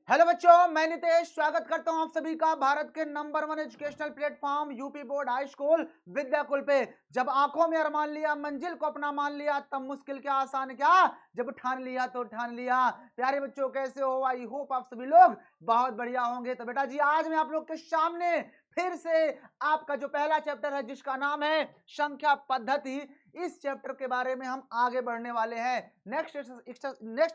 Hello बच्चों, मैं नितेश स्वागत करता हूं आप सभी का भारत के number 1 educational platform UP board high school Vidyakul पे। जब आंखों में अरमान लिया, मंजिल को अपना मान लिया, तब मुश्किल क्या आसान क्या, जब ठान लिया तो ठान लिया। प्यारे बच्चों, कैसे हो? आई होप आप सभी लोग बहुत बढ़िया होंगे। तो बेटा जी, आज मैं आप लोग के सामने फिर से आपका जो पहला चैप्टर है जिसका नाम है संख्या पद्धति, इस चैप्टर के बारे में हम आगे बढ़ने वाले हैं। नेक्स्ट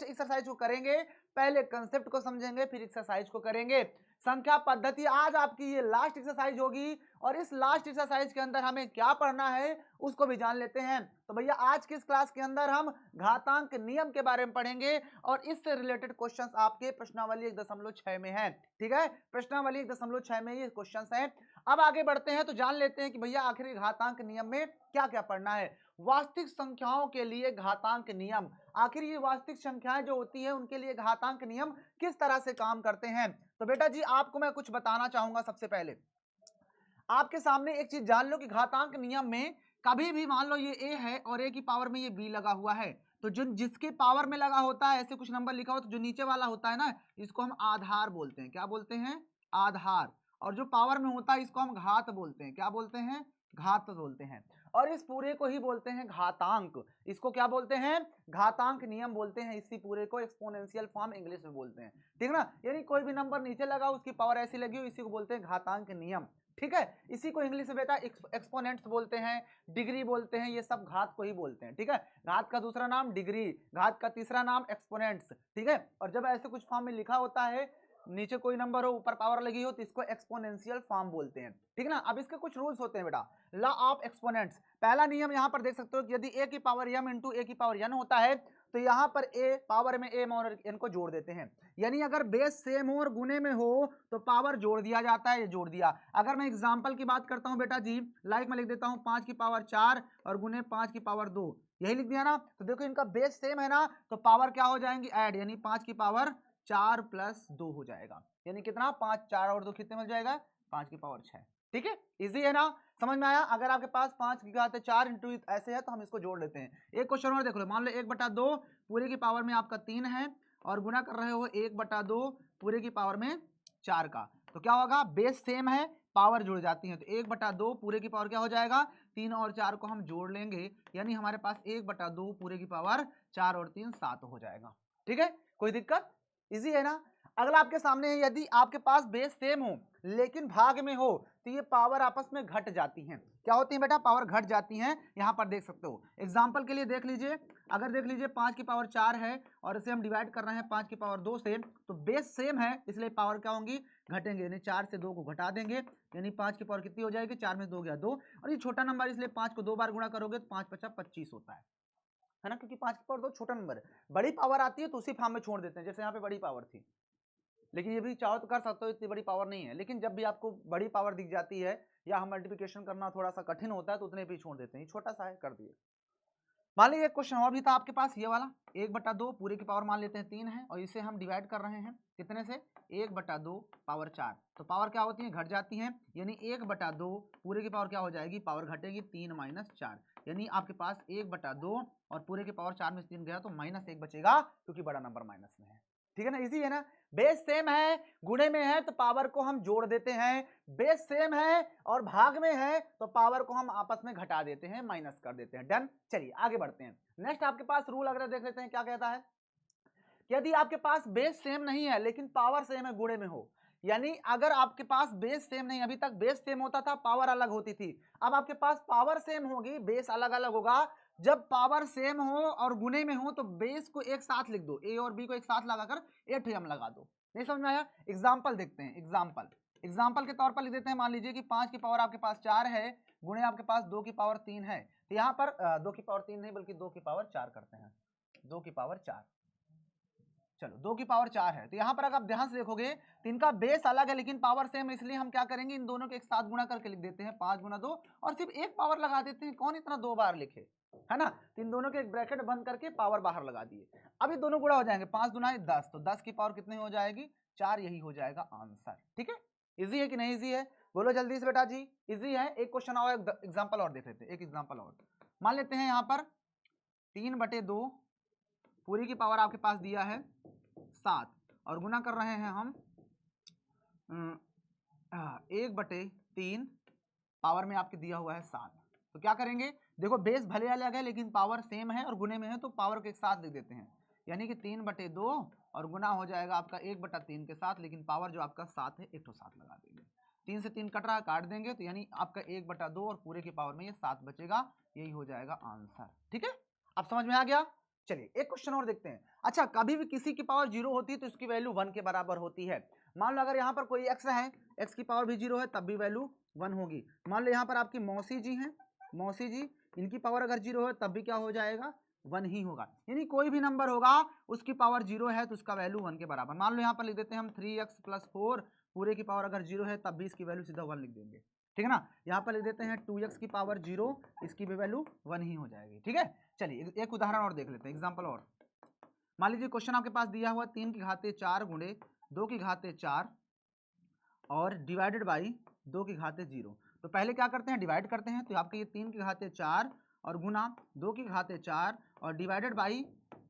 एक्सरसाइज को करेंगे, पहले कंसेप्ट को समझेंगे फिर एक्सरसाइज को करेंगे। संख्या पद्धति आज आपकी ये लास्ट एक्सरसाइज होगी और इस लास्ट एक्सरसाइज के अंदर हमें क्या पढ़ना है उसको भी जान लेते हैं। तो भैया, आज की इस क्लास के अंदर हम घातांक नियम के बारे में पढ़ेंगे और इससे रिलेटेड क्वेश्चंस आपके प्रश्नावली 1.6 में है। ठीक है, प्रश्नावली 1.6 में ये क्वेश्चंस हैं। अब आगे बढ़ते हैं तो जान लेते हैं कि भैया आखिर घातांक नियम में क्या क्या पढ़ना है। वास्तविक संख्याओं के लिए घातांक नियम, आखिर ये वास्तविक संख्याएं जो होती है उनके लिए घातांक नियम किस तरह से काम करते हैं। तो बेटा जी, आपको मैं कुछ बताना चाहूंगा। सबसे पहले आपके सामने एक चीज जान लो कि घातांक नियम में कभी भी मान लो ये a है और a की पावर में ये b लगा हुआ है, तो जो जिसके पावर में लगा होता है, ऐसे कुछ नंबर लिखा हो, तो जो नीचे वाला होता है ना, इसको हम आधार बोलते हैं। क्या बोलते हैं? आधार। और जो पावर में होता है इसको हम घात बोलते हैं। क्या बोलते हैं? घात बोलते हैं। और इस पूरे को ही बोलते हैं घातांक। इसको क्या बोलते हैं? घातांक नियम बोलते हैं। इसी पूरे को एक्सपोनेंशियल फॉर्म इंग्लिश में बोलते हैं। ठीक ना, यानी कोई भी नंबर नीचे लगा उसकी पावर ऐसी लगी हो, इसी को बोलते हैं घातांक नियम। ठीक है, इसी को इंग्लिश में बेटा एक्सपोनेंट्स बोलते हैं, डिग्री बोलते हैं, ये सब घात को ही बोलते हैं। ठीक है, घात का दूसरा नाम डिग्री, घात का तीसरा नाम एक्सपोनेंट्स। ठीक है, और जब ऐसे कुछ फॉर्म में लिखा होता है, नीचे कोई नंबर हो ऊपर पावर लगी हो, तो इसको एक्सपोनेंशियल फॉर्म बोलते हैं। ठीक है ना। अब इसके कुछ रूल्स होते हैं बेटा। लॉ ऑफ एक्सपोनेंट्स, पहला नियम यहाँ पर देख सकते हो कि यदि a की पावर m इंटू a की पावर n होता है, तो यहाँ पर a पावर में m और n को जोड़ देते हैं। यानी अगर बेस सेम हो और गुने में हो तो पावर जोड़ दिया जाता है, ये जोड़ दिया। अगर मैं एग्जांपल की बात करता हूं बेटा जी, लाइक मैं लिख देता हूं 5 की पावर 4 और गुने 5 की पावर 2, यही लिख दिया ना। तो देखो इनका बेस सेम है ना, तो पावर क्या हो जाएंगी? ऐड, यानी 5 की पावर 4 प्लस 2 हो जाएगा। यानी कितना? 5, 4 और 2 कितने मिल जाएगा? 5 की पावर 6। ठीक है, इजी है ना, समझ में आया। अगर आपके पास 5 की घात 4 इंटू ऐसे है तो हम इसको जोड़ लेते हैं। एक क्वेश्चन और देख लो, मान लो 1/2 पूरे की पावर में आपका 3 है और गुना कर रहे हो 1/2 पूरे की पावर में 4 का, तो क्या होगा? बेस सेम है, पावर जुड़ जाती है, तो 1/2 पूरे की पावर क्या हो जाएगा? 3 और 4 को हम जोड़ लेंगे, यानी हमारे पास 1/2 पूरे की पावर 4 और 3 7 हो जाएगा। ठीक है, कोई दिक्कत? इजी है ना। अगला आपके सामने है, यदि आपके पास बेस सेम हो लेकिन भाग में हो तो ये पावर आपस में घट जाती हैं। क्या होती है बेटा? पावर घट जाती हैं। यहां पर देख सकते हो, एग्जांपल के लिए देख लीजिए। अगर देख लीजिए 5 की पावर 4 है और इसे हम डिवाइड कर रहे हैं 5 की पावर 2 से, तो बेस सेम है इसलिए पावर क्या होंगी? घटेंगे, यानी 4 से 2 को घटा देंगे, यानी 5 की पावर कितनी हो जाएगी? 4 में 2 गया 2, और ये छोटा नंबर इसलिए 5 को 2 बार गुणा करोगे तो 5 5 25 होता है ना, क्योंकि 5 की पावर 2 छोटा नंबर है। बड़ी पावर आती है तो उसी फॉर्म में छोड़ देते हैं, जैसे यहाँ पे बड़ी पावर थी। लेकिन ये भी चाहो तो कर सकते हो, इतनी बड़ी पावर नहीं है, लेकिन जब भी आपको बड़ी पावर दिख जाती है या हम मल्टीप्लिकेशन करना थोड़ा सा कठिन होता है तो उतने भी छोड़ देते हैं, छोटा सा है कर दिए। मान लीजिए एक क्वेश्चन और भी था आपके पास, ये वाला 1/2 पूरे की पावर मान लेते हैं 3 है और इसे हम डिवाइड कर रहे हैं कितने से? 1/2 पावर 4, तो पावर क्या होती है? घट जाती है, यानी 1/2 पूरे की पावर क्या हो जाएगी? पावर घटेगी 3 - 4, यानी आपके पास 1/2 और पूरे की पावर 4 में से 3 गया तो -1 बचेगा, क्योंकि बड़ा नंबर माइनस में है। ठीक है ना, इजी है ना। बेस सेम है, गुणे में है तो पावर को हम जोड़ देते हैं, बेस सेम है और भाग में है तो पावर को हम आपस में घटा देते हैं, माइनस कर देते हैं। डन। चलिए आगे बढ़ते हैं। नेक्स्ट आपके पास रूल अगर देख लेते हैं, क्या कहता है? यदि आपके पास बेस सेम नहीं है लेकिन पावर सेम है, गुणे में हो, यानी अगर आपके पास बेस सेम नहीं, अभी तक बेस सेम होता था पावर अलग होती थी, अब आपके पास पावर सेम होगी बेस अलग अलग होगा। जब पावर सेम हो और गुणे में हो तो बेस को एक साथ लिख दो, ए और बी को एक साथ लगाकर 8m लगा दो। नहीं समझ में आया? एग्जाम्पल देखते हैं। एग्जाम्पल के तौर पर लिख देते हैं। मान लीजिए कि 5 की पावर आपके पास 4 है, गुणे आपके पास 2 की पावर 3 है, तो यहाँ पर 2 की पावर 3 नहीं बल्कि 2 की पावर 4 करते हैं। 2 की पावर 4, चलो 2 की पावर 4 है, तो यहाँ पर अगर आप ध्यान से देखोगे तो इनका बेस अलग है लेकिन पावर सेम है, इसलिए हम क्या करेंगे? इन दोनों के एक साथ गुणा करके लिख देते हैं 5 × 2 और सिर्फ एक पावर लगा देते हैं। कौन इतना 2 बार लिखे, है ना। तो इन दोनों के एक ब्रैकेट बंद करके पावर बाहर लगा दिए। अब ये दोनों गुणा हो जाएंगे, 5 दूना 10, तो 10 की पावर कितनी हो जाएगी? 4, यही हो जाएगा आंसर। ठीक है, इजी है कि नहीं इजी है? बोलो जल्दी से बेटा जी। इजी है। एक क्वेश्चन और एग्जाम्पल और देख लेते हैं। एक एग्जाम्पल और मान लेते हैं, यहाँ पर 3/2 पूरी की पावर आपके पास दिया है 7 और गुना कर रहे हैं हम 1/3, पावर में आपके दिया हुआ है 7। तो क्या करेंगे, देखो बेस भले अलग है लेकिन पावर सेम है और गुने में है तो पावर के साथ लिख देते हैं, यानी कि 3/2 और गुना हो जाएगा आपका 1/3 के साथ, लेकिन पावर जो आपका 7 है 1 तो 7 लगा देंगे। 3 से 3 कट रहा है, काट देंगे तो यानी आपका 1/2 और पूरे की पावर में ये 7 बचेगा, यही हो जाएगा आंसर। ठीक है, अब समझ में आ गया। चलिए एक क्वेश्चन और देखते हैं। अच्छा, कभी भी किसी की पावर 0 होती है तो इसकी वैल्यू 1 के बराबर होती है। मान लो अगर यहाँ पर कोई x है, x की पावर भी 0 है तब भी वैल्यू 1 होगी। मान लो यहाँ पर आपकी मौसी जी हैं, मौसी जी, इनकी पावर अगर 0 है तब भी क्या हो जाएगा, 1 ही होगा। यानी कोई भी नंबर होगा उसकी पावर 0 है तो उसका वैल्यू 1 के बराबर। मान लो यहाँ पर लिख देते हैं हम 3x + 4, पूरे की पावर अगर 0 है तब भी इसकी वैल्यू सीधा 1 लिख देंगे। ठीक है ना, यहाँ पर लिख देते हैं 2x की पावर 0, इसकी भी वैल्यू 1 ही हो जाएगी। ठीक है, चलिए एक उदाहरण और देख लेते हैं, एग्जाम्पल और। मान लीजिए क्वेश्चन आपके पास दिया हुआ 3 की घाते 4 गुणे 2 की घाते 4 और डिवाइडेड बाई 2 की घाते 0। तो पहले क्या करते हैं, डिवाइड करते हैं। तो आपके ये 3 की घाते 4 और गुना 2 की घाते 4 और डिवाइडेड बाई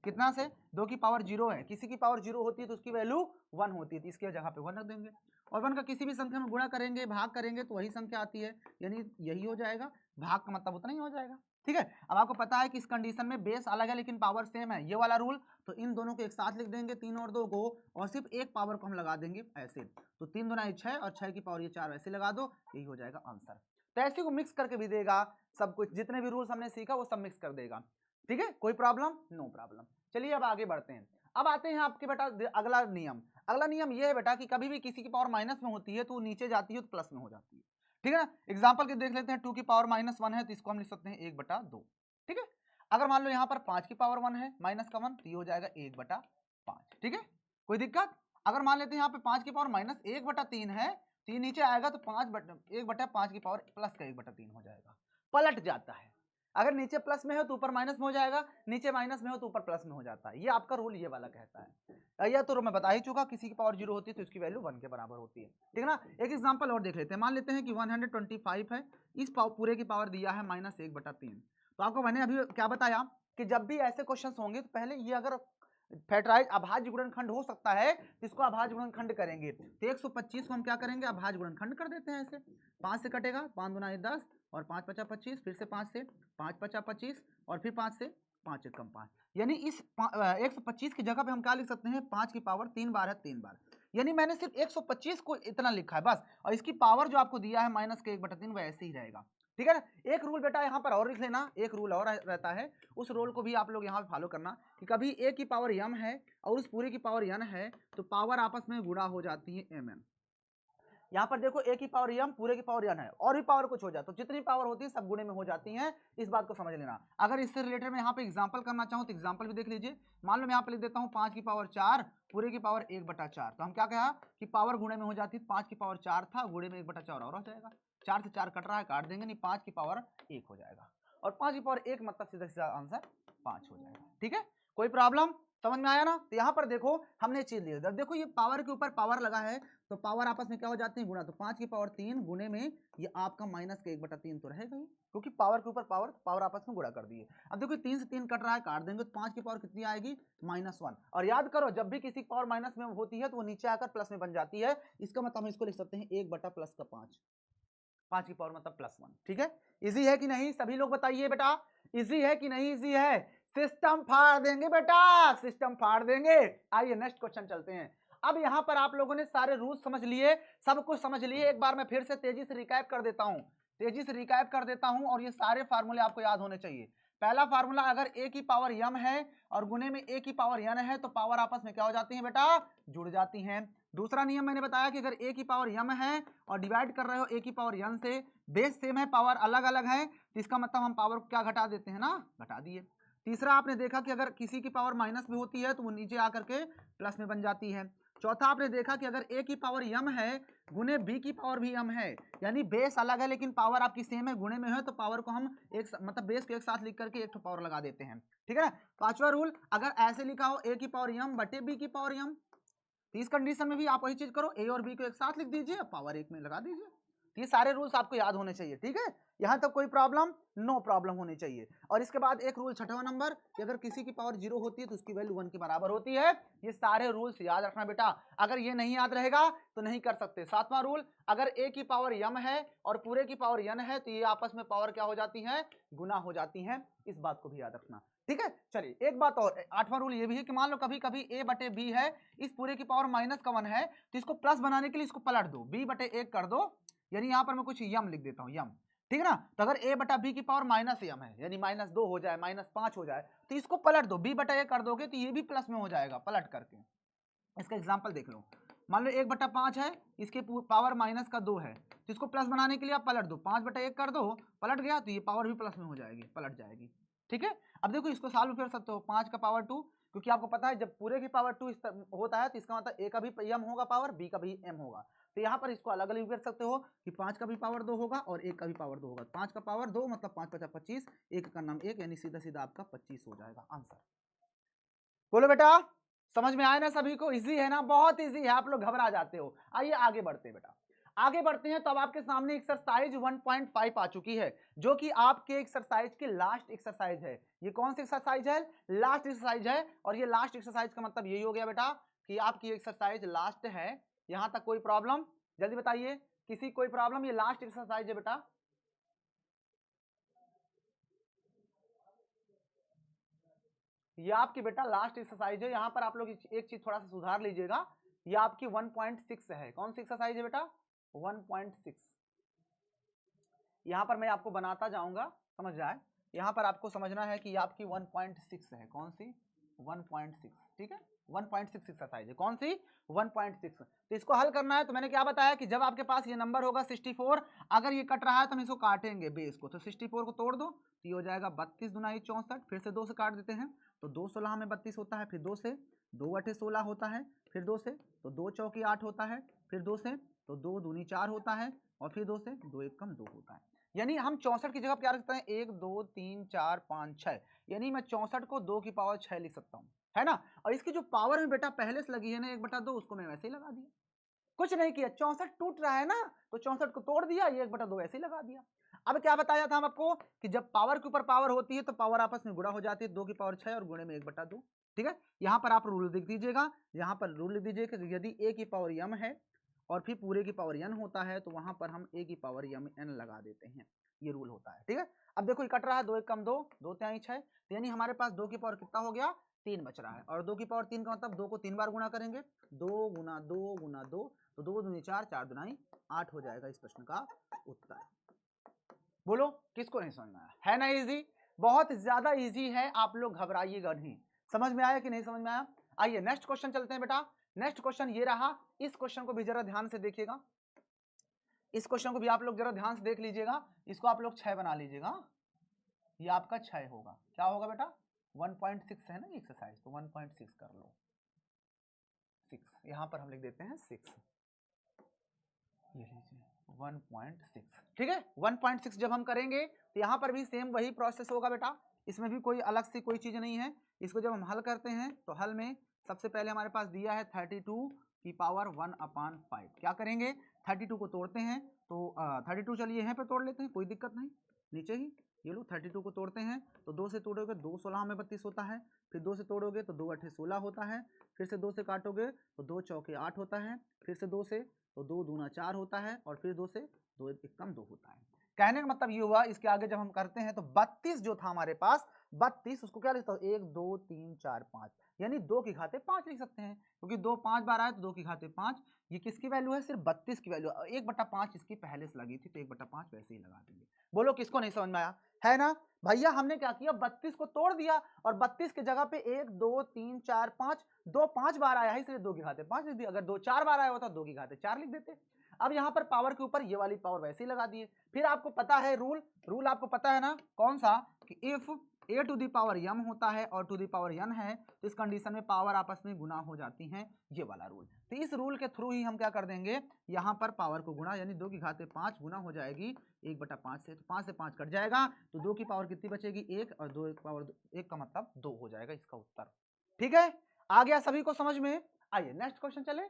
कितना से, 2 की पावर 0 है, किसी की पावर 0 होती है तो उसकी वैल्यू 1 होती है, तो इसके जगह पे 1 रख देंगे। और 1 का किसी भी संख्या में गुणा करेंगे, भाग करेंगे तो वही संख्या आती है, यानी यही हो जाएगा, भाग का मतलब उतना ही हो जाएगा। ठीक है, अब आपको पता है कि इस कंडीशन में बेस अलग है लेकिन पावर सेम है, ये वाला रूल। तो इन दोनों को एक साथ लिख देंगे, 3 और 2 को, और सिर्फ एक पावर को हम लगा देंगे ऐसे। तो 3 दूना 6 और 6 की पावर ये 4 ऐसे लगा दो, यही हो जाएगा आंसर। तो ऐसे को मिक्स करके भी देगा, सब कुछ जितने भी रूल्स हमने सीखा वो सब मिक्स कर देगा। ठीक है, कोई प्रॉब्लम, नो प्रॉब्लम। चलिए अब आगे बढ़ते हैं। अब आते हैं आपके बेटा अगला नियम। अगला नियम ये है बेटा कि कभी भी किसी की पावर माइनस में होती है तो नीचे जाती है तो प्लस में हो जाती है। ठीक है ना, एग्जाम्पल के देख लेते हैं। 2 की पावर -1 है तो इसको हम लिख सकते हैं 1/2। ठीक है, अगर मान लो यहाँ पर 5 की पावर 1 है, माइनस का 1, तो ये हो जाएगा 1/5। ठीक है, कोई दिक्कत। अगर मान लेते हैं यहाँ पे 5 की पावर -1/3 है तो ये नीचे आएगा तो 1/5 की पावर प्लस का 1/3 हो जाएगा, पलट जाता है। अगर नीचे प्लस में हो तो ऊपर माइनस में हो जाएगा, नीचे माइनस में हो तो ऊपर प्लस में हो जाता है। ये आपका रूल ये वाला कहता है। यह तो मैं बता ही चुका, किसी की पावर 0 होती है तो उसकी वैल्यू 1 के बराबर होती है। ठीक है ना, एक एग्जांपल और देख लेते हैं। मान लेते हैं कि 125 है, इस पूरे की पावर दिया है -1/3। तो आपको मैंने अभी क्या बताया कि जब भी ऐसे क्वेश्चन होंगे तो पहले ये अगर फैक्टराइज अभाज्य गुणनखंड हो सकता है तो इसको अभाज्य गुणनखंड करेंगे। तो 125 को हम क्या करेंगे, अभाज्य गुणनखंड कर देते हैं ऐसे। 5 से कटेगा, 5 दूना 10 और 5 पचा 25, फिर से 5 से 5 पचा 25 और फिर 5 से 5 कम 5, यानी इस 125 की जगह पे हम क्या लिख सकते हैं, 5 की पावर 3 बार है, 3 बार, यानी मैंने सिर्फ 125 को इतना लिखा है बस। और इसकी पावर जो आपको दिया है -1/3 वैसे ही रहेगा। ठीक है ना, एक रूल बेटा यहाँ पर और लिख लेना, एक रूल और रहता है, उस रूल को भी आप लोग यहाँ पे फॉलो करना कि कभी a की पावर m है और उस पूरे की पावर n है तो पावर आपस में गुणा हो जाती है mn। यहाँ पर देखो a की पावर m पूरे की पावर n है, और भी पावर कुछ हो जाए तो जितनी पावर होती है सब गुणे में हो जाती है, इस बात को समझ लेना। अगर इससे रिलेटेड मैं यहाँ पे एग्जांपल करना चाहूँ तो एग्जांपल भी देख लीजिए। मान लो मैं यहाँ पे लिख देता हूँ 5 की पावर 4 पूरे की पावर 1/4। तो हम क्या कहा कि पावर गुणे में हो जाती है, 5 की पावर 4 था, गुणे में 1/4 और हो जाएगा। 4 से 4 कट रहा है, काट देंगे, नहीं 5 की पावर 1 हो जाएगा, और 5 की पावर 1 मतलब सीधा सीधा आंसर 5 हो जाएगा। ठीक है, कोई प्रॉब्लम, समझ में आया ना। तो यहाँ पर देखो हमने चीज ली, देखो ये पावर के ऊपर पावर लगा है तो पावर आपस में क्या हो जाती है, गुणा। तो 5 की पावर 3 गुणे में ये आपका -1/3 तो रहेगा ही, क्योंकि पावर के ऊपर पावर आपस में गुणा कर दिए। अब देखो 3 से 3 कट रहा है, काट देंगे तो 5 की पावर कितनी आएगी, -1। और याद करो जब भी किसी पावर माइनस में होती है तो वो नीचे आकर प्लस में बन जाती है, इसका मतलब हम इसको लिख सकते हैं 1/+5, 5 की पावर मतलब +1। ठीक है, इजी है कि नहीं, सभी लोग बताइए बेटा, इजी है कि नहीं इजी है। सिस्टम फाड़ देंगे बेटा, सिस्टम फाड़ देंगे। आइए नेक्स्ट क्वेश्चन चलते हैं। अब यहां पर आप लोगों ने सारे रूल्स समझ लिए, सब कुछ समझ लिए, एक बार मैं फिर से तेजी से रिकैप कर देता हूं, और ये सारे फार्मूले आपको याद होने चाहिए। पहला फार्मूला, अगर a की पावर m है और गुने में a की पावर n है तो पावर आपस में क्या हो जाती है बेटा, जुड़ जाती हैं। दूसरा नियम मैंने बताया कि अगर a की पावर m है और डिवाइड कर रहे हो a की पावर n से, बेस सेम है पावर अलग अलग है, तो इसका मतलब हम पावर को क्या घटा देते हैं ना, घटा दिए। तीसरा आपने देखा कि अगर किसी की पावर माइनस में होती है तो वो नीचे आकर के प्लस में बन जाती है। चौथा आपने देखा कि अगर a की पावर m है गुने b की पावर भी m है, यानी बेस अलग है लेकिन पावर आपकी सेम है, गुणे में है तो पावर को हम एक मतलब बेस को एक साथ लिख करके एक पावर लगा देते हैं। ठीक है ना, पांचवा रूल, अगर ऐसे लिखा हो a की पावर m बटे b की पावर m, तो इस कंडीशन में भी आप वही चीज करो, a और b को एक साथ लिख दीजिए, पावर एक में लगा दीजिए। तो ये सारे रूल्स आपको याद होने चाहिए, ठीक है। यहां तक कोई प्रॉब्लम? नो प्रॉब्लम होनी चाहिए। और इसके बाद एक रूल छठवां नंबर कि अगर किसी की पावर 0 होती है तो उसकी वैल्यू 1 के बराबर होती है। ये सारे रूल्स याद रखना बेटा, अगर ये नहीं याद रहेगा तो नहीं कर सकते। सातवां रूल, अगर a की पावर m है और पूरे की पावर n है तो ये आपस में पावर क्या हो जाती है? गुना हो जाती है। इस बात को भी याद रखना, ठीक है। चलिए एक बात और, आठवां रूल ये भी है कि मान लो कभी कभी a बटे b है, इस पूरे की पावर माइनस का 1 है, तो इसको प्लस बनाने के लिए इसको पलट दो, b बटे 1 कर दो, यानी यहां पर मैं कुछ यम लिख देता हूं, यम, ठीक है ना। तो अगर a बटा b की पावर माइनस यम है, यानी -2 हो जाए, -5 हो जाए, तो इसको पलट दो, b बटा 1 कर दोगे तो ये भी प्लस में हो जाएगा पलट करके। इसका एग्जांपल देख लो, मान लो 1 बटा 5 है, इसके पावर माइनस का 2 है, तो इसको प्लस बनाने के लिए आप पलट दो, 5 बटा 1 कर दो, पलट गया तो ये पावर भी प्लस में हो जाएगी, पलट जाएगी, ठीक है। अब देखो इसको सॉल्व कर सकते हो, 5 का पावर 2, क्योंकि आपको पता है जब पूरे की पावर 2 होता है तो इसका मतलब a का भी m होगा पावर, b का भी m होगा। तो यहाँ पर इसको अलग अलग कर सकते हो कि 5 का भी पावर 2 होगा और 1 का भी पावर 2 होगा। 5 का पावर 2 मतलब 5 5 25, 1 का नाम 1, यानी सीधा सीधा आपका 25 हो जाएगा आंसर। बोलो बेटा, समझ में आया ना सभी को? इजी है ना, बहुत इजी है, आप लोग घबरा जाते हो। आइए आगे बढ़ते हैं बेटा, आगे बढ़ते हैं। तो अब आपके सामने एक्सरसाइज 1.5 आ चुकी है, जो कि आपके एक्सरसाइज की लास्ट एक्सरसाइज है। ये कौन सी एक्सरसाइज है? लास्ट एक्सरसाइज है। और ये लास्ट एक्सरसाइज का मतलब यही हो गया बेटा कि आपकी एक्सरसाइज लास्ट है। यहां तक कोई प्रॉब्लम? जल्दी बताइए, किसी कोई प्रॉब्लम? ये लास्ट एक्सरसाइज है बेटा। ये आपकी बेटा लास्ट एक्सरसाइज है। यहां पर आप लोग एक चीज थोड़ा सा सुधार लीजिएगा, ये आपकी 1.6 है। कौन सी एक्सरसाइज है बेटा? 1.6। यहां पर मैं आपको बनाता जाऊंगा, समझ जाए। यहां पर आपको समझना है कि ये आपकी 1.6 है। कौन सी? 1.6, ठीक है। 1.6 एक्सरसाइज है। कौन सी? 1.6। तो इसको हल करना है तो मैंने क्या बताया कि जब आपके पास ये नंबर होगा 64, अगर ये कट रहा है तो हम इसको काटेंगे बेस को, तो 64 को तोड़ दो तो ये हो जाएगा 32 दुनाई 64, फिर से 2 से काट देते हैं तो 2 16 में 32 होता है, फिर 2 से 2 8 16 होता है, फिर 2 से तो 2 चौकी 8 होता है, फिर 2 से तो 2 दूनी 4 होता है, और फिर 2 से 2 एक कम 2 होता है। यानी हम 64 की जगह क्या रख सकते हैं? 1 2 3 4 5 6, यानी मैं 64 को 2 की पावर 6 लिख सकता हूँ, है ना। और इसकी जो पावर में बेटा पहले से लगी है ना 1/2, उसको मैं वैसे ही लगा दिया, कुछ नहीं किया। 64 टूट रहा है ना, तो 64 को तोड़ दिया, ये 1/2 ऐसे ही लगा दिया। अब क्या बताया था हम आपको कि जब पावर के ऊपर पावर होती है तो पावर आपस में गुणा हो जाती है, 2 की पावर 6 और गुणे में 1/2, ठीक है। यहाँ पर आप रूल लिख दीजिएगा, यहाँ पर रूल लिख दीजिए कि यदि a की पावर m है और फिर पूरे की पावर n होता है तो वहां पर हम a की पावर n लगा देते हैं, ये रूल होता है, ठीक है। अब देखो ये कट रहा है, 2 1 कम 2, 2 3 6, तो यानी हमारे पास 2 की पावर कितना हो गया? 3 बच रहा है। और 2 की पावर 3 का मतलब 2 को 3 बार गुणा करेंगे, 2 गुना 2 गुना 2, तो 2 दूनी 4, 4 दुनाई 8 हो जाएगा इस प्रश्न का उत्तर। बोलो किसको नहीं समझ में आया? है ना इजी, बहुत ज्यादा इजी है, आप लोग घबराइएगा नहीं। समझ में आया कि नहीं समझ में आया? आइए नेक्स्ट क्वेश्चन चलते हैं बेटा। नेक्स्ट क्वेश्चन ये रहा, इस क्वेश्चन को भी जरा ध्यान से देखिएगा, इस क्वेश्चन को भी आप लोग जरा ध्यान से देख लीजिएगा। इसको आप लोग 6 बना लीजिएगा, ये आपका 6 होगा। क्या होगा बेटा? 1.6 है ना एक्सरसाइज, तो 1.6 कर लो, 6 यहां पर हम लिख देते हैं 6, ये लीजिए 1.6, ठीक है। 1.6 जब हम करेंगे तो यहाँ पर भी सेम वही प्रोसेस होगा बेटा, इसमें भी कोई अलग से कोई चीज नहीं है। इसको जब हम हल करते हैं तो हल में सबसे पहले हमारे पास दिया है 32 की पावर 1/5। क्या करेंगे? 32 को तोड़ते हैं, तो 32 चलिए यहाँ पे तोड़ लेते हैं, कोई दिक्कत नहीं, नीचे ही ये लो 32 को तोड़ते हैं, तो 2 से तोड़ोगे 2 16 में 32 होता है, फिर 2 से तोड़ोगे तो 2 8 16 होता है, फिर से 2 से काटोगे तो 2 चौके 8 होता है, फिर से 2 से तो 2 दूना 4 होता है, और फिर 2 से 2 एक कम 2 होता है। कहने का मतलब ये हुआ, इसके आगे जब हम करते हैं तो 32 जो था हमारे पास, 32 उसको क्या लिखता हूँ? 1 2 3 4 5, यानी 2 की घाते 5 लिख सकते हैं, क्योंकि 2 5 बार आए तो 2 की घाते 5। ये किसकी वैल्यू है? सिर्फ 32 की वैल्यू। 1/5 इसकी पहले से लगी थी तो 1/5 वैसे ही लगा देंगे। बोलो किसको नहीं समझ में आया? है ना भैया, हमने क्या किया? 32 को तोड़ दिया और 32 की जगह पे 1 2 3 4 5, 2 5 बार आया है इसलिए 2 की घाते 5 लिख दिया। अगर 2 4 बार आया होता 2 की घाते 4 लिख देते। अब यहाँ पर पावर के ऊपर ये वाली पावर वैसे ही लगा दिए। फिर आपको पता है रूल आपको पता है ना कौन सा, कि if a to the power m होता है और टू दी पावर n है तो इस कंडीशन में पावर आपस में गुना हो जाती हैं, ये वाला रूल। तो इस रूल के थ्रू ही हम क्या कर देंगे, यहाँ पर पावर को गुणा, यानी 2 की घाते 5 गुना हो जाएगी 1/5 से, तो 5 से 5 कट जाएगा, तो 2 की पावर कितनी बचेगी? 1, और 2 की पावर 1 का मतलब 2 हो जाएगा इसका उत्तर। ठीक है, आ गया सभी को समझ में? आइए नेक्स्ट क्वेश्चन चले।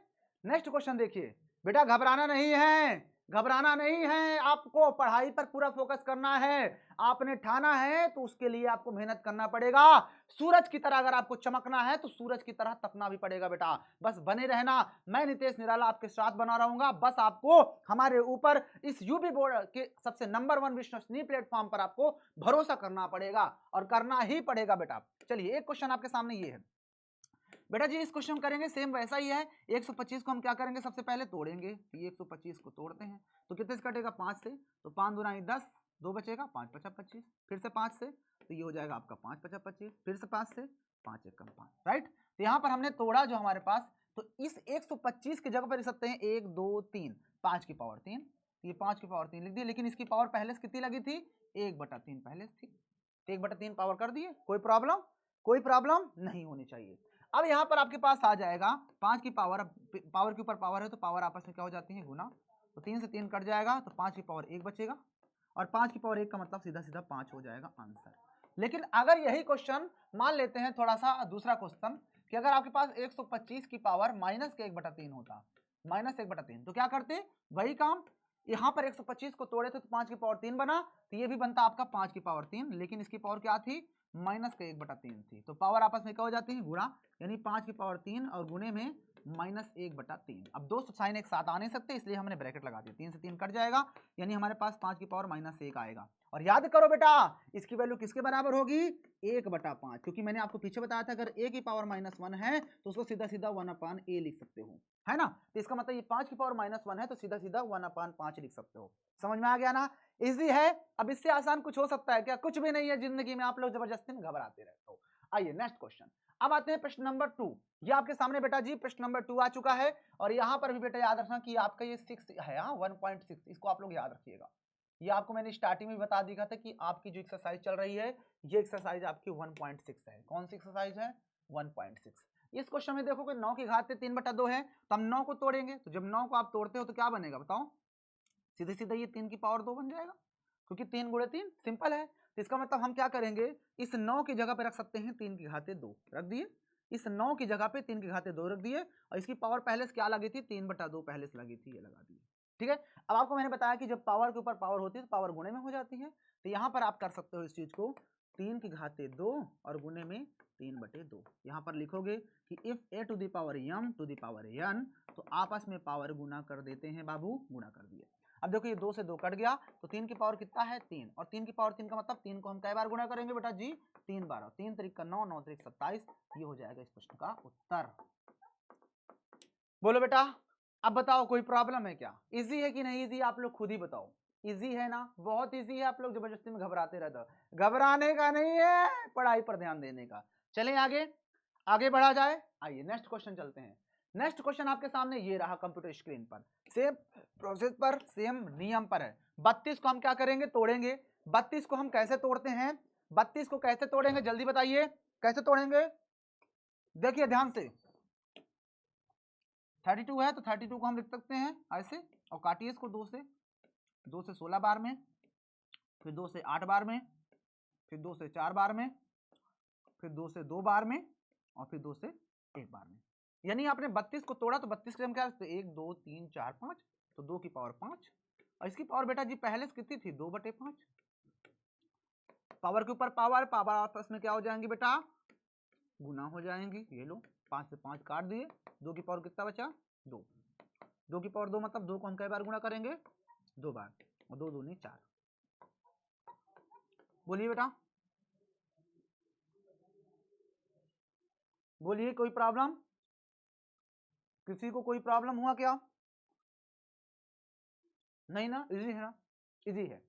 नेक्स्ट क्वेश्चन देखिए बेटा, घबराना नहीं है, घबराना नहीं है, आपको पढ़ाई पर पूरा फोकस करना है। आपने ठाना है तो उसके लिए आपको मेहनत करना पड़ेगा। सूरज की तरह अगर आपको चमकना है तो सूरज की तरह तपना भी पड़ेगा बेटा। बस बने रहना, मैं नितेश निराला आपके साथ बना रहूंगा। बस आपको हमारे ऊपर इस यूपी बोर्ड के सबसे नंबर 1 विश्वसनीय प्लेटफॉर्म पर आपको भरोसा करना पड़ेगा और करना ही पड़ेगा बेटा। चलिए एक क्वेश्चन आपके सामने ये है बेटा जी, इस क्वेश्चन करेंगे सेम वैसा ही है। 125 को हम क्या करेंगे, सबसे पहले तोड़ेंगे। ये 125 को तोड़ते हैं तो कितने से कटेगा, 5 से। तो 5 दूना 10, 2 बचेगा, 5 पचा 25, फिर से 5 से, तो ये हो जाएगा आपका 5 पचा 25, फिर से 5 से, 5 एक कम 5, राइट। तो यहाँ पर हमने तोड़ा जो हमारे पास, तो इस 125 की जगह पर लिख सकते हैं 1 2 3, 5 की पावर 3, ये 5 की पावर 3 लिख दिए, लेकिन इसकी पावर पहले से कितनी लगी थी, 1/3 पहले से थी। 1/3 पावर कर दिए, कोई प्रॉब्लम, कोई प्रॉब्लम नहीं होनी चाहिए। अब यहां पर आपके पास आ जाएगा 5 की पावर, पावर के ऊपर पावर है तो पावर आपस में क्या हो जाती है, गुना। तो 3 से 3 कट जाएगा तो 5 की पावर 1 बचेगा, और 5 की पावर 1 का मतलब सीधा सीधा 5 हो जाएगा आंसर। लेकिन अगर यही क्वेश्चन मान लेते हैं थोड़ा सा दूसरा क्वेश्चन, कि अगर आपके पास 125 की पावर माइनस के 1/3 होता, माइनस 1/3, तो क्या करते, वही काम। यहां पर 125 को तोड़े थे तो 5 की पावर 3 बना, तो ये भी बनता आपका 5 की पावर 3, लेकिन इसकी पावर क्या थी, माइनस के 1/3 थी। तो पावर आपस में क्या हो जाती है, गुणा, यानी 5 की पावर 3 और गुणे में -1/3। अब दो साइन एक साथ आ नहीं सकते, इसलिए हमने ब्रैकेट लगा दिया, 3 से 3 कट जाएगा, यानी हमारे पास 5 की पावर -1 आएगा। और याद करो बेटा, इसकी वैल्यू किसके बराबर होगी, 1/5, क्योंकि मैंने आपको पीछे बताया था अगर a की पावर -1 है तो उसको सीधा सीधा 1/a लिख सकते हो, है ना। तो इसका मतलब ये 5 की पावर -1 है तो सीधा सीधा 1/5 लिख सकते हो। समझ में आ गया ना, इजी है। अब इससे आसान कुछ हो सकता है क्या, कुछ भी नहीं है जिंदगी में, आप लोग जबरदस्ती में घबराते रहते हो। आइए नेक्स्ट क्वेश्चन, अब आते हैं प्रश्न नंबर 2। ये आपके सामने बेटा जी प्रश्न नंबर 2 आ चुका है, और यहां पर भी बेटा याद रखना कि आपका ये 6 है, 1.6, इसको आप लोग याद रखिएगा। ये आपको मैंने स्टार्टिंग में बता दिया था कि आपकी जो एक्सरसाइज चल रही है, ये एक्सरसाइज आपकी 1.6 है। कौन सी एक्सरसाइज है, 1.6। इस क्वेश्चन में देखो कि 9 की घात 3/2 है, तो हम 9 को तोड़ेंगे, तो जब 9 को आप तोड़ते हो तो क्या बनेगा बताओ, सीधे सीधे ये 3 की पावर 2 बन जाएगा, क्योंकि 3 गुणे 3 सिंपल है। तो इसका मतलब हम क्या करेंगे, इस 9 की जगह पे रख सकते हैं 3 की घाते 2, रख दिए। इस 9 की जगह पे 3 की घाते 2 रख दिए, और इसकी पावर पहले से क्या लगी थी, 3/2 पहले से लगी थी, ये लगा दी। ठीक है। अब आपको मैंने बताया कि जब पावर के ऊपर पावर होती है तो पावर गुणे में हो जाती है, तो यहां पर आप कर सकते हो इस चीज को, 3 की घाते 2 और गुणे में 3/2। यहां पर लिखोगे कि if a to the power m to the power n, तो आपस में पावर गुना कर देते हैं बाबू, गुना कर दिए। अब देखो ये 2 से 2 कट गया, तो 3 की पावर कितना है, 3, और 3 की पावर 3 का मतलब 3 को हम कई बार गुणा करेंगे बेटा जी, 3 बार, 3 तरीक का 9, 9 तरीक 27, ये हो जाएगा इस प्रश्न का उत्तर। बोलो बेटा, अब बताओ कोई प्रॉब्लम है क्या, इजी है कि नहीं इजी, आप लोग खुद ही बताओ। इजी है ना, बहुत इजी है, आप लोग जबरदस्ती में घबराते रहते हो, घबराने का नहीं है, पढ़ाई पर ध्यान देने का। चलें आगे, आगे बढ़ा जाए। आइए नेक्स्ट क्वेश्चन चलते हैं। नेक्स्ट क्वेश्चन आपके सामने ये रहा कंप्यूटर स्क्रीन पर, सेम प्रोसेस पर, सेम नियम पर है। 32 को हम क्या करेंगे, तोड़ेंगे। 32 को हम कैसे तोड़ते हैं, 32 को कैसे तोड़ेंगे जल्दी बताइए, कैसे तोड़ेंगे, देखिए ध्यान से। 32 है तो 32 को हम लिख सकते हैं ऐसे, और काटिए इसको 2 से, 2 से 16 बार में, फिर 2 से 8 बार में, फिर 2 से 4 बार में, फिर 2 से 2 बार में, और फिर 2 से 1 बार में। यानी आपने 32 को तोड़ा तो 32 के हम क्या, 1 2 3 4 5, तो 2 की पावर 5, और इसकी पावर बेटा जी पहले से कितनी थी, 2/5। पावर के ऊपर पावर, पावर आपस में क्या हो जाएंगी बेटा, गुना हो जाएंगी। ये लो 5 से 5 काट दिए, 2 की पावर कितना बचा, 2, 2 की पावर 2 मतलब 2 को हम कई बार गुणा करेंगे, 2 बार, और 2 दूनी 4। बोलिए बेटा, बोलिए कोई प्रॉब्लम, किसी को कोई प्रॉब्लम हुआ क्या, नहीं ना, इजी है ना, इजी है।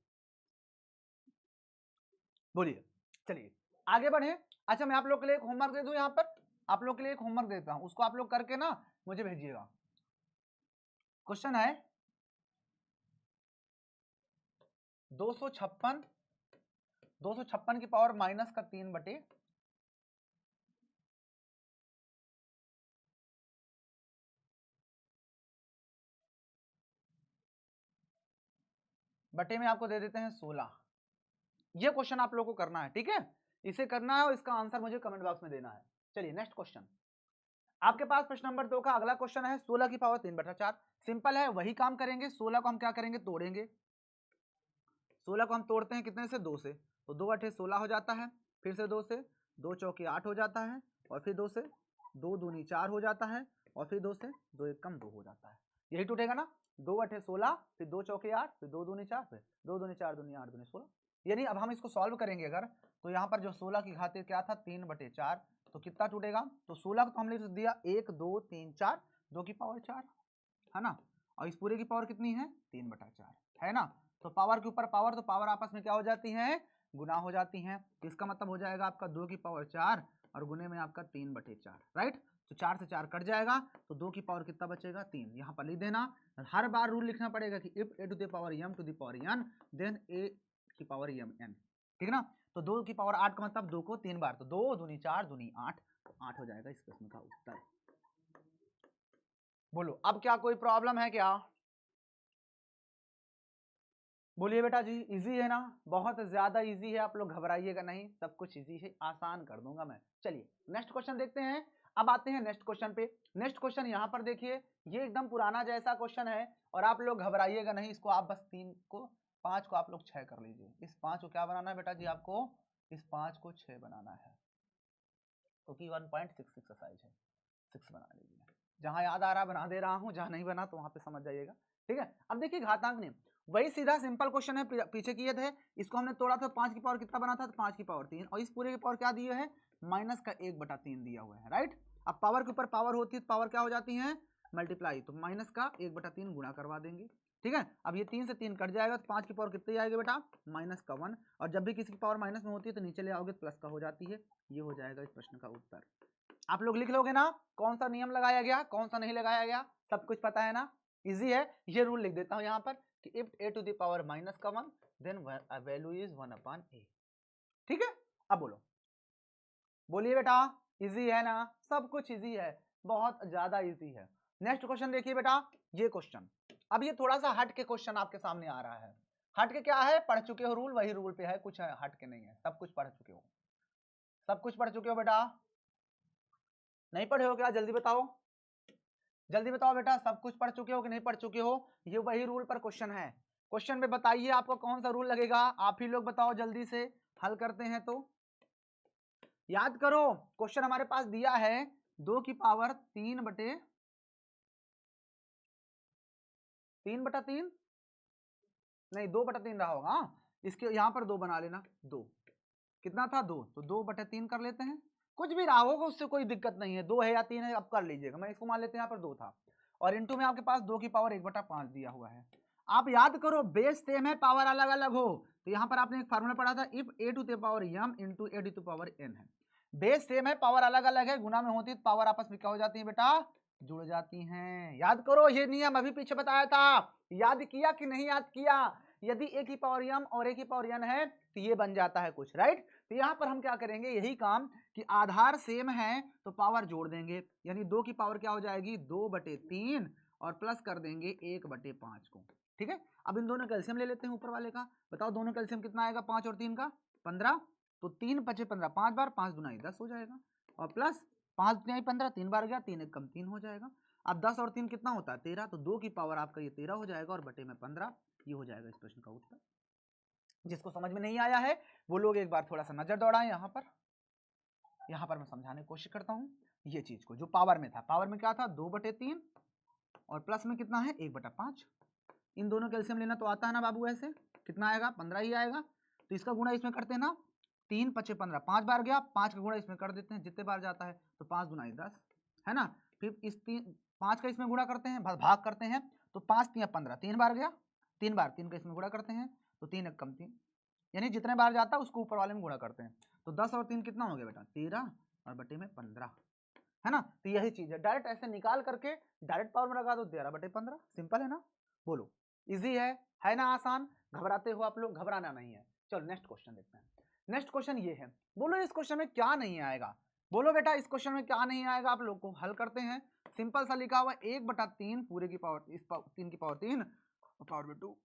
बोलिए, चलिए आगे बढ़े। अच्छा मैं आप लोग के लिए एक होमवर्क दे दूं, यहाँ पर आप लोग के लिए एक होमवर्क देता हूं, उसको आप लोग करके ना मुझे भेजिएगा। क्वेश्चन है 256, 256 की पावर माइनस का 3 बटे में आपको दे देते हैं 16। ये क्वेश्चन आप लोग को करना है, ठीक है, इसे करना है और इसका आंसर मुझे कमेंट बॉक्स में देना है। चलिए नेक्स्ट क्वेश्चन, आपके पास प्रश्न नंबर 2 का अगला क्वेश्चन है 16 की पावर 3/4। सिंपल है, वही काम करेंगे। 16 को हम क्या करेंगे, तोड़ेंगे। 16 को हम तोड़ते हैं कितने से, 2 से, तो 2 अठे 16 हो जाता है, फिर से 2 से, 2 चौके 8 हो जाता है, और फिर 2 से 2 दूनी 4 हो जाता है, और फिर 2 से 2 एक कम 2 हो जाता है। यही टूटेगा ना, 2 अठे 16, फिर 2 चौके 8, फिर 2 दूनी 4, फिर 2 दूनी 4 दूनी 8 दूनी 16। यानी अब हम इसको सॉल्व करेंगे अगर, तो यहाँ पर जो 16 की घात क्या था, 3/4, तो कितना टूटेगा, तो 16 को हमने लिख दिया 1 2 3 4, 2 की पावर 4 है ना, और इस पूरे की पावर कितनी है, 3/4 है ना। तो पावर के ऊपर पावर, तो पावर आपस में क्या हो जाती है, गुना हो जाती हैं। तो इसका मतलब हो जाएगा आपका 2 की पावर 4 और गुने में आपका 3/4, राइट। तो 4 से 4 कट जाएगा, तो 2 की पावर कितना बचेगा, 3। यहाँ पर लिख देना, हर बार रूल लिखना पड़ेगा कि if a to the power m to the power n then a की पावर mn, ठीक है ना। तो 2 की पावर 8 का मतलब 2 को 3 बार, तो 2 दूनी 4 दूनी 8, 8 हो जाएगा इस प्रश्न का उत्तर। बोलो अब क्या कोई प्रॉब्लम है क्या, बोलिए बेटा जी। इजी है ना, बहुत ज्यादा इजी है, आप लोग घबराइएगा नहीं, सब कुछ इजी है, आसान कर दूंगा मैं। चलिए नेक्स्ट क्वेश्चन देखते हैं। अब आते हैं नेक्स्ट क्वेश्चन पे। नेक्स्ट क्वेश्चन यहाँ पर देखिए, ये एकदम पुराना जैसा क्वेश्चन है, और आप लोग घबराइएगा नहीं। इसको आप बस 5 को आप लोग 6 कर लीजिए। इस 5 को क्या बनाना है बेटा जी, आपको इस 5 को 6 बनाना है, क्योंकि 1.6 एक्सरसाइज है, 6 बना लीजिए। जहां याद आ रहा बना दे रहा हूं, जहां नहीं बना तो वहां पे समझ जाइएगा, ठीक है। अब देखिए घातांक ने वही सीधा सिंपल क्वेश्चन है, पीछे किए थे। इसको हमने तोड़ा था, 5 की पावर कितना बना था, तो 5 की पावर 3, और इस पूरे की पावर क्या दिए है, माइनस का 1/3 दिया हुआ है, राइट। अब पावर के ऊपर पावर होती है तो पावर क्या हो जाती है, मल्टीप्लाई, तो माइनस का 1/3 गुणा करवा देंगे, ठीक है। अब ये 3 से 3 कट जाएगा, तो 5 की पावर कितनी आएगी बेटा, -1, और जब भी किसी की पावर माइनस में होती है तो नीचे ले आओगे तो प्लस का हो जाती है। ये हो जाएगा इस प्रश्न का उत्तर। आप लोग लिख लोगे ना, कौन सा नियम लगाया गया, कौन सा नहीं लगाया गया, सब कुछ पता है ना, इजी है। ये रूल लिख देता हूं यहाँ पर कि if a to the power -1 then value is 1/a, ठीक है। अब बोलो, बोलिए बेटा, इजी है ना, सब कुछ इजी है, बहुत ज्यादा इजी है। नेक्स्ट क्वेश्चन देखिए बेटा, ये क्वेश्चन, अब ये थोड़ा सा हट के क्वेश्चन आपके सामने आ रहा है। हट के क्या है, पढ़ चुके हो रूल, वही रूल पे है, कुछ हट के नहीं है, सब कुछ पढ़ चुके हो, सब कुछ पढ़ चुके हो बेटा, नहीं पढ़े हो क्या, जल्दी बताओ, जल्दी बताओ बेटा, सब कुछ पढ़ चुके हो कि नहीं पढ़ चुके हो। ये वही रूल पर क्वेश्चन है। क्वेश्चन में बताइए आपको कौन सा रूल लगेगा, आप ही लोग बताओ, जल्दी से हल करते हैं। तो याद करो, क्वेश्चन हमारे पास दिया है 2 की पावर 3/3, नहीं 2/3 रहा होगा, इसके यहाँ पर 2 बना लेना, 2 कितना था, 2, तो 2/3 कर लेते हैं। कुछ भी रहा होगा उससे कोई दिक्कत नहीं है, 2 है या 3 है, अब कर लीजिएगा। मैं इसको मान लेते हैं यहाँ पर 2 था, और इंटू में आपके पास 2 की पावर 1/5 दिया हुआ है। आप याद करो, बेस सेम है, पावर अलग अलग हो, तो यहाँ पर आपने एक फार्मूला पढ़ा था, if a to the power m into a to the power n है। बेस सेम है, पावर अलग अलग है, गुना में होती है तो पावर आपस में क्या हो जाती है बेटा, जुड़ जाती हैं। याद करो, ये नियम अभी पीछे बताया था, याद किया कि नहीं याद किया। यदि a की पावर m और a की पावर n है तो ये बन जाता है कुछ, राइट। तो यहाँ पर हम क्या करेंगे, यही काम कि आधार सेम है तो पावर जोड़ देंगे, यानी 2 की पावर क्या हो जाएगी, 2/3, और प्लस कर देंगे 1/5 को, ठीक है। अब इन दोनों कैल्शियम ले लेते हैं ऊपर वाले का, बताओ दोनों कैल्शियम कितना आएगा, 5 और 3 का 15, तो 3 × 5 = 15, 5 बार 5 × 2 = 10 हो जाएगा, और प्लस 5 × 2 = 15, 3 बार गया, 3 × 1 = 3 हो जाएगा। अब 10 और 3 कितना होता है, 13, तो 2 की पावर आपका ये 13 हो जाएगा, और बटे में 15, ये हो जाएगा इस प्रश्न का उत्तर। जिसको समझ में नहीं आया है वो लोग एक बार थोड़ा सा नजर दौड़ाएं, यहाँ पर मैं समझाने की कोशिश करता हूँ ये चीज को। जो पावर में था, पावर में क्या था, 2/3, और प्लस में कितना है, 1/5। इन दोनों कैल्शियम लेना तो आता है ना बाबू, ऐसे कितना आएगा, 15 ही आएगा। तो इसका गुणा इसमें करते हैं ना, 3 × 5 = 15, 5 बार गया, 5 का गुणा इसमें कर देते हैं, जितने बार जाता है, तो 5 × 2 = 10 है ना। फिर इस 5 का इसमें गुणा करते हैं, भाग करते हैं, तो 5 × 3 = 15, 3 बार गया, 3 बार, 3 का इसमें गुणा करते हैं, तो 3 × 1 = 3, यानी जितने बार जाता है उसको ऊपर वाले में गुणा करते हैं। तो 10 और 3 कितना हो गया बेटा, 13, और बटे में 15 है ना। तो यही चीज है, डायरेक्ट ऐसे निकाल करके डायरेक्ट पावर में लगा दो, 13/15, सिंपल है ना। बोलो, इजी है ना, आसान। घबराते हो आप लोग, घबराना नहीं है। चलो नेक्स्ट क्वेश्चन देखते हैं। नेक्स्ट क्वेश्चन ये है, बोलो इस क्वेश्चन में क्या नहीं आएगा, बोलो बेटा इस क्वेश्चन में क्या नहीं आएगा, आप लोग को हल करते हैं। सिंपल सा लिखा हुआ 1/3 पूरे की पावर, इस 3 की पावर 3 पावर में 2।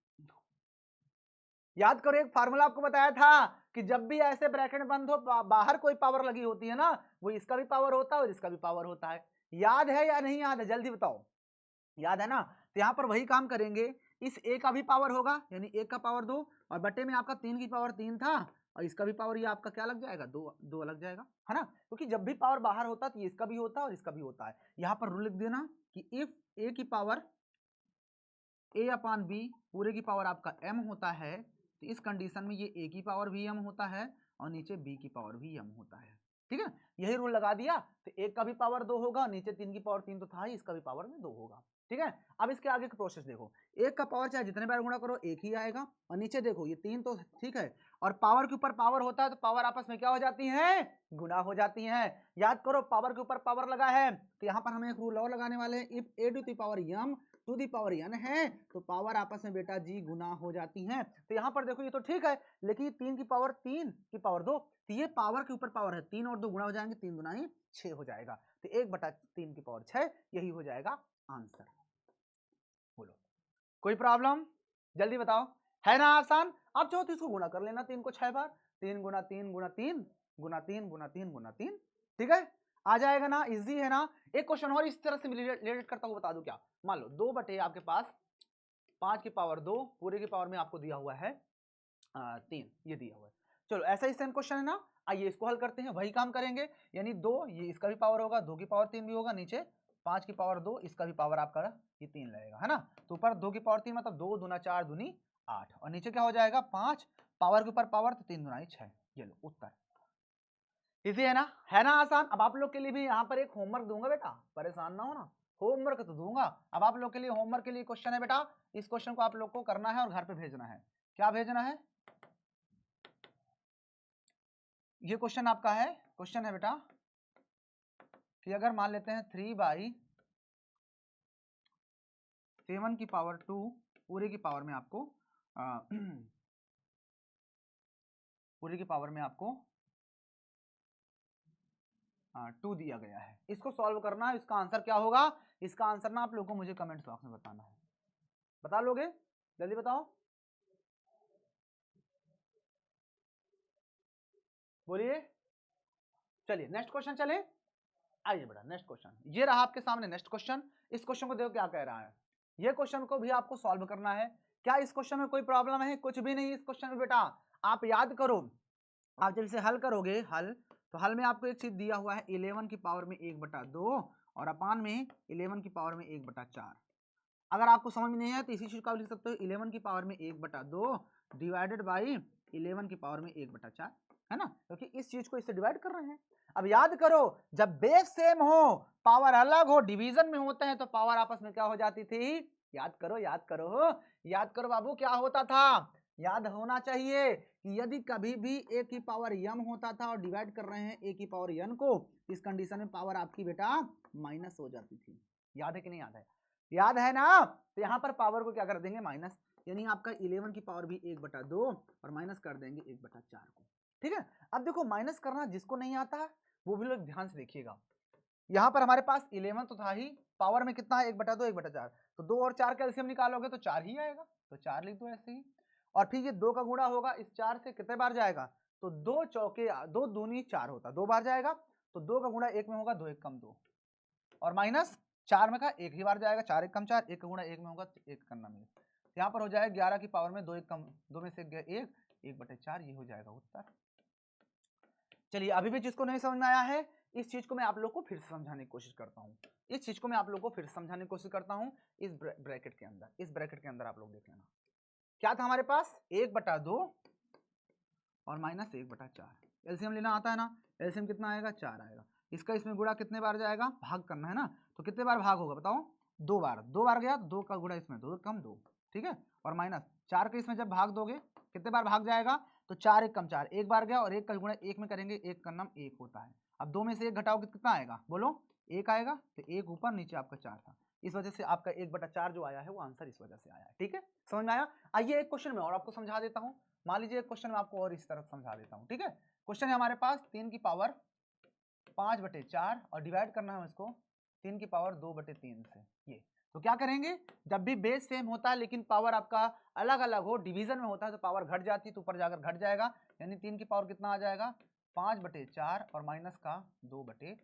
याद करो, एक फार्मूला आपको बताया था कि जब भी ऐसे ब्रैकेट बंद हो, बाहर कोई पावर लगी होती है ना, वो इसका भी पावर होता है और इसका भी पावर होता है। याद है या नहीं याद है, जल्दी बताओ, याद है ना। तो यहाँ पर वही काम करेंगे, इस a का भी पावर होगा यानी 1 का पावर 2 और बटे में आपका 3 की पावर 3 था और इसका भी पावर ये आपका क्या लग जाएगा, 2 लग जाएगा, है ना। क्योंकि जब भी पावर बाहर होता है तो ये इसका भी होता है और इसका भी होता है। यहाँ पर रूल लिख देना कि इफ a की पावर a अपान b पूरे की पावर आपका m होता है तो इस कंडीशन में ये a की पावर भी m होता है और नीचे b की पावर भी m होता है। ठीक है, यही रूल लगा दिया तो एक का भी पावर 2 होगा, नीचे 3 की पावर 3 तो था ही, इसका भी पावर में 2 होगा। ठीक है, अब इसके आगे का प्रोसेस देखो, एक का पावर चाहे जितने बार गुणा करो एक ही आएगा और नीचे देखो ये 3 तो ठीक है, और पावर के ऊपर पावर होता है तो पावर आपस में क्या हो जाती है, गुणा हो जाती है। याद करो पावर के ऊपर पावर लगा है तो यहाँ पर हम एक रूल और लगाने वाले हैं, if a to the power m to the power n है तो पावर आपस में बेटा जी गुना हो जाती हैं। तो यहाँ पर देखो ये तो ठीक है, लेकिन 3 की पावर 3 की पावर 2 तो ये पावर के ऊपर पावर है, 3 और 2 गुणा हो जाएंगे, 3 दूना ही 6 हो जाएगा, तो 1/3 की पावर 6 यही हो जाएगा आंसर। बोलो कोई प्रॉब्लम, जल्दी बताओ, है ना आसान। अब चाहो तो इसको गुणा कर लेना 3 को 6 बार, 3 गुना 3 गुना 3 गुना 3 गुना 3 गुना 3, ठीक है, आ जाएगा ना, इजी है ना। एक क्वेश्चन और इस तरह से रिलेटेड करता हूं, बता दूं क्या, मान लो 2 बटे आपके पास 5 की पावर 2 पूरे की पावर में आपको दिया हुआ है 3, ये दिया हुआ है। चलो ऐसा ही सेम क्वेश्चन है ना, आइए इसको हल करते हैं, वही काम करेंगे, यानी 2 ये इसका भी पावर होगा, 2 की पावर 3 भी होगा, नीचे 5 की पावर 2 इसका भी पावर आपका ये 3 लगेगा, है ना। तो ऊपर 2 की पावर 3 मतलब 2 दूना 4 दूनी 8 और नीचे क्या हो जाएगा 5, पावर के ऊपर पावर तो 3 दूना 6, ये लो उत्तर। इजी है ना आसान। अब आप लोग के लिए भी यहाँ पर एक होमवर्क दूंगा बेटा, परेशान ना हो ना, होमवर्क तो दूंगा। अब आप लोग के लिए होमवर्क के लिए क्वेश्चन है बेटा, इस क्वेश्चन को आप लोग को करना है और घर पे भेजना है। क्या भेजना है, ये क्वेश्चन आपका है, क्वेश्चन है बेटा कि अगर मान लेते हैं 3/7 की पावर 2 पूरे की पावर में आपको पूरे की पावर में आपको 2 दिया गया है, इसको सॉल्व करना है, इसका आंसर क्या होगा, इसका आंसर ना आप लोगों को मुझे कमेंट बॉक्स में बताना है, बता लोगे, जल्दी बताओ, बोलिए। चलिए नेक्स्ट क्वेश्चन चले, आइए बेटा नेक्स्ट क्वेश्चन, ये रहा आपके सामने नेक्स्ट क्वेश्चन। इस क्वेश्चन को देखो क्या कह रहा है, ये क्वेश्चन को भी आपको सॉल्व करना है। क्या इस क्वेश्चन में कोई प्रॉब्लम है, कुछ भी नहीं इस क्वेश्चन में बेटा, आप याद करो, आप जब इसे हल करोगे हल, तो हल में आपको एक चीज दिया हुआ है 11 की पावर में 1/2 और अपान में 11 की पावर में 1/4। अगर आपको समझ में नहीं आया तो इसी चीज का लिख सकते हो 11 की पावर में 1/2 डिवाइडेड बाई 11 की पावर में 1/4, है ना, क्योंकि इस चीज को इससे डिवाइड कर रहे हैं। अब याद करो जब बेस सेम हो, पावर अलग हो, डिवीजन में होते हैं तो पावर आपस में क्या हो जाती थी, याद करो याद करो याद करो बाबू, क्या होता था, याद होना चाहिए कि यदि कभी भी a की पावर m होता था और डिवाइड कर रहे हैं a की पावर n को, इस कंडीशन में पावर आपकी बेटा माइनस हो जाती थी। याद है कि नहीं याद है, याद है ना। तो यहाँ पर पावर को क्या कर देंगे माइनस, यानी आपका 11 की पावर भी 1/2 और माइनस कर देंगे 1/4 को। ठीक है, अब देखो माइनस करना जिसको नहीं आता है वो भी लोग ध्यान से देखिएगा, यहाँ पर हमारे पास 11 तो था ही, पावर में कितना है 1/2 1/4, तो 2 और 4 का एलसीएम निकालोगे तो 4 ही आएगा, तो 4 लिख दो ऐसे ही, और फिर ये 2 का गुणा होगा इस 4 से, कितने बार जाएगा, तो 2 चौके 2 दूनी 4 होता, 2 बार जाएगा, तो 2 का गुणा 1 में होगा 2 1 कम 2 और माइनस 4 में का 1 ही बार जाएगा, 4 1 कम 4, 1 का गुणा 1 में होगा 1 करना में, यहाँ पर हो जाएगा 11 की पावर में 2 1 कम 2 में से 1 1/4, ये हो जाएगा उत्तर। चलिए अभी भी जिसको नहीं समझ में आया है इस चीज को मैं आप लोग को फिर से समझाने की कोशिश करता हूँ, इस चीज को मैं आप लोग को फिर से समझाने की कोशिश करता हूँ, इस ब्रैकेट के अंदर, इस ब्रैकेट के अंदर आप लोग देख लेना क्या था हमारे पास 1/2 और माइनस 1/4, एलसीएम लेना आता है ना, एलसीएम कितना आएगा 4 आएगा, इसका इसमें गुणा कितने बार जाएगा, भाग करना है ना, तो कितने बार भाग होगा बताओ, 2 बार, 2 बार गया, 2 का गुणा इसमें 2 कम 2, ठीक है, और माइनस 4 के इसमें जब भाग दोगे कितने बार भाग जाएगा, तो 4 1 कम 4, 1 बार गया, और 1 का गुणा 1 में करेंगे 1 का नाम 1 होता है। अब 2 में से 1 घटाओगे कितना आएगा बोलो, 1 आएगा, तो 1 ऊपर नीचे आपका 4 था, इस वजह से आपका 1/4 जो आया है वो आंसर इस वजह से आया है। ठीक है, समझ में आया। आइए एक क्वेश्चन में और आपको समझा देता हूँ, मान लीजिए एक क्वेश्चन में आपको और इस तरफ समझा देता हूँ। ठीक है, क्वेश्चन है हमारे पास 3 की पावर 5/4 और डिवाइड करना है इसको 3 की पावर 2/3 से, ये तो क्या करेंगे, जब भी बेस सेम होता है लेकिन पावर आपका अलग अलग हो, डिवीजन में होता है तो पावर घट जाती है, तो ऊपर जाकर घट जाएगा, यानी 3 की पावर कितना आ जाएगा 5/4 और माइनस का 2/3,